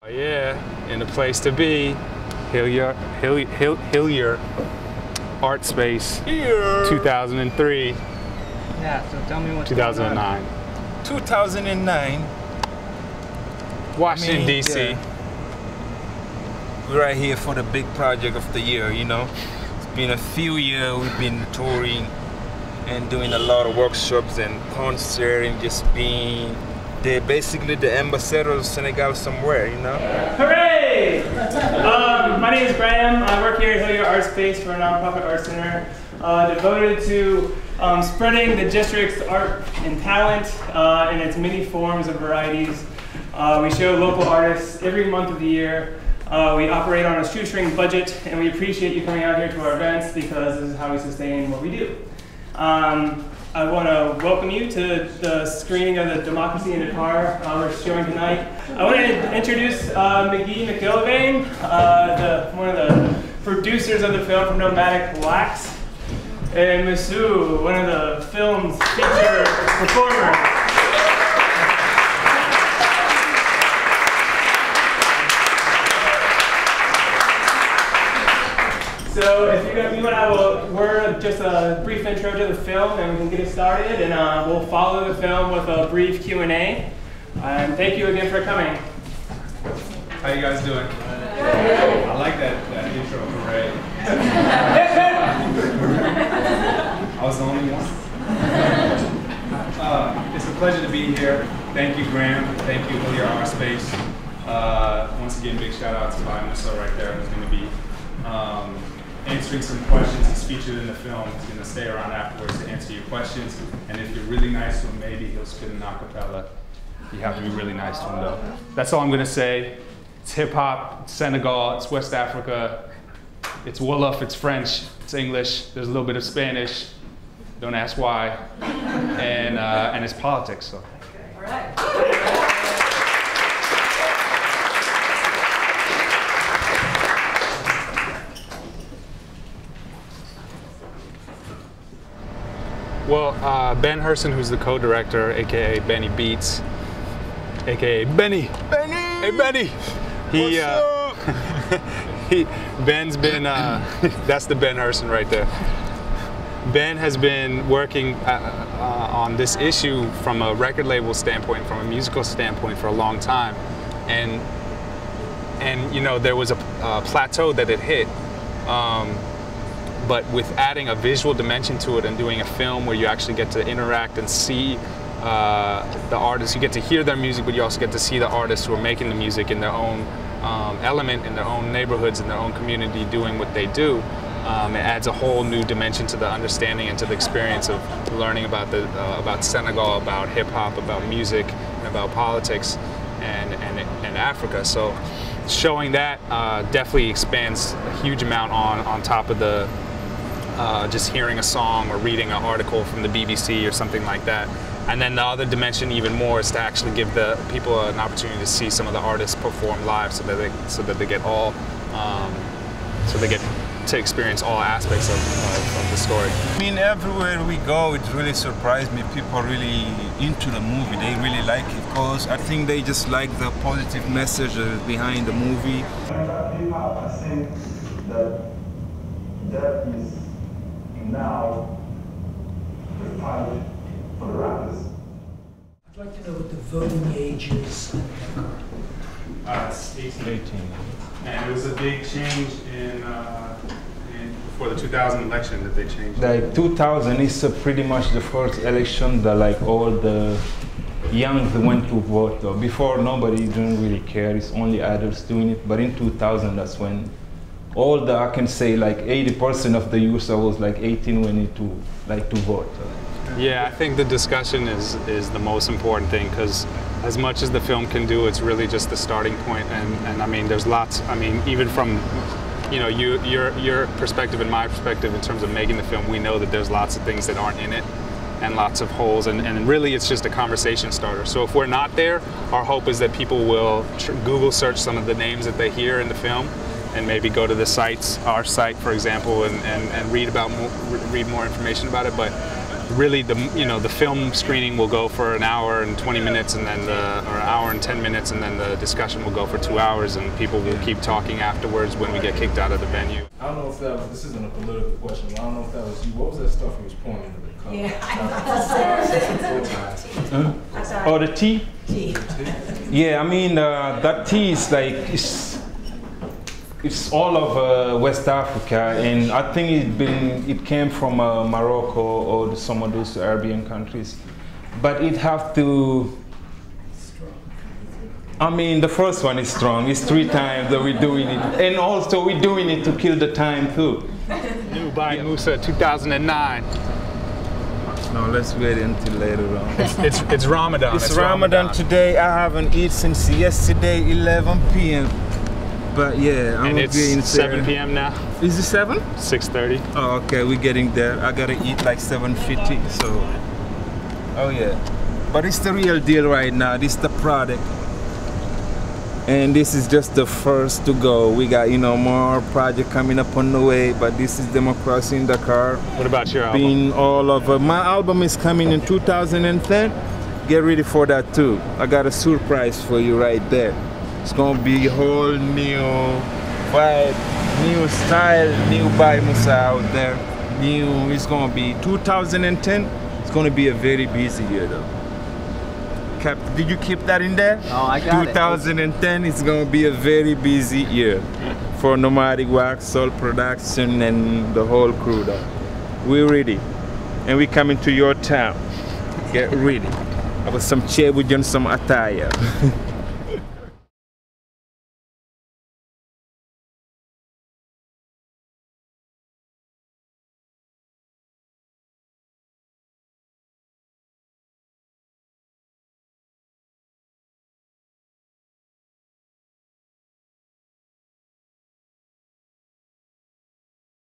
Yeah, and the place to be, Hillier Art Space, Here. 2003. Yeah, so tell me what 2009. 2009. Washington, D.C. Yeah. We're right here for the big project of the year, you know. It's been a few years, we've been touring and doing a lot of workshops and concerts and just being basically the ambassador of Senegal somewhere, you know? Hooray! My name is Graham. I work here at Hillier Art Space for a nonprofit art center devoted to spreading the district's art and talent in its many forms and varieties. We show local artists every month of the year. We operate on a shoestring budget, and we appreciate you coming out here to our events because this is how we sustain what we do. I want to welcome you to the screening of the Democracy in Dakar we're showing tonight. I want to introduce Magee McIlvaine, one of the producers of the film from Nomadic, and Musa, one of the film's feature performers. So if you want to have a word, just a brief intro to the film, and we can get it started, and we'll follow the film with a brief Q&A. And thank you again for coming. How you guys doing? I like that intro, hooray. I was the only one. It's a pleasure to be here. Thank you, Graham. Thank you, Hillier Art Space. Once again, big shout out to Musa right there, who's going to be answering some questions. He's featured in the film. He's going to stay around afterwards to answer your questions. And if you're really nice to him, maybe he'll spit an acapella. You have to be really nice to him, though. That's all I'm going to say. It's hip hop, it's Senegal, it's West Africa, it's Wolof, it's French, it's English. There's a little bit of Spanish. Don't ask why. And it's politics. So. All right. Well, Ben Herson, who's the co-director, aka Benny Beats, aka Benny. Benny! Hey Benny! Ben's been, that's the Ben Herson right there. Ben has been working on this issue from a record label standpoint, from a musical standpoint for a long time. And you know, there was a plateau that it hit. But with adding a visual dimension to it and doing a film where you actually get to interact and see the artists, you get to hear their music, but you also get to see the artists who are making the music in their own element, in their own neighborhoods, in their own community, doing what they do. It adds a whole new dimension to the understanding and to the experience of learning about Senegal, about hip hop, about music, and about politics and Africa. So showing that definitely expands a huge amount on top of the just hearing a song or reading an article from the BBC or something like that. And then the other dimension even more is to actually give the people an opportunity to see some of the artists perform live, so that they get to experience all aspects of the story. I mean, everywhere we go, it really surprised me. People are really into the movie. They really like it because I think they just like the positive message behind the movie. Hip-hop, I think that is now the fight for the rappers. I'd like to know what the voting age is in Dakar. It's 18. And it was a big change for the 2000 election that they changed. Like 2000 is pretty much the first election that like all the young went to vote. Before nobody didn't really care, it's only adults doing it. But in 2000, that's when all the, I can say like 80% of the youth that was like 18 went to vote. Yeah, I think the discussion is the most important thing, because as much as the film can do, it's really just the starting point. And I mean, there's lots. I mean, even from your perspective and my perspective in terms of making the film, we know that there's lots of things that aren't in it and lots of holes, and really it's just a conversation starter. So if we're not there, our hope is that people will Google search some of the names that they hear in the film and maybe go to the sites, our site for example, and read more information about it. But really the film screening will go for an hour and 20 minutes, and then or an hour and 10 minutes, and then the discussion will go for 2 hours, and people will keep talking afterwards when we get kicked out of the venue. I don't know if that was, this isn't a political question, but I don't know if that was you. What was that stuff he was pouring into the cup? Yeah, Oh, the tea? tea. Yeah, I mean, that tea is like, it's all over West Africa, and I think it came from Morocco or some of those Arabian countries. But it have to, I mean, the first one is strong. It's 3 times that we're doing it. And also we're doing it to kill the time too. New Baay Musa 2009. No, let's wait until later on. It's Ramadan. It's Ramadan today. I haven't eaten since yesterday, 11 p.m. But yeah, I'm and it's getting 7 p.m. now. Is it 7? 6:30. Oh, okay, we're getting there. I gotta eat like 7:50, so. Oh yeah. But it's the real deal right now. This is the product. And this is just the first to go. We got, more project coming up on the way, but this is Democracy in Dakar. What about your album? Being all over. My album is coming in 2010. Get ready for that too. I got a surprise for you right there. It's gonna be a whole new vibe, new style, new Baay Musa out there. It's gonna be 2010. It's gonna be a very busy year though. Did you keep that in there? Oh, I got 2010 is gonna be a very busy year for Nomadic Wax, Soul Production, and the whole crew though. We're ready, and we're coming to your town. Get ready. I was some chebuj and some attire.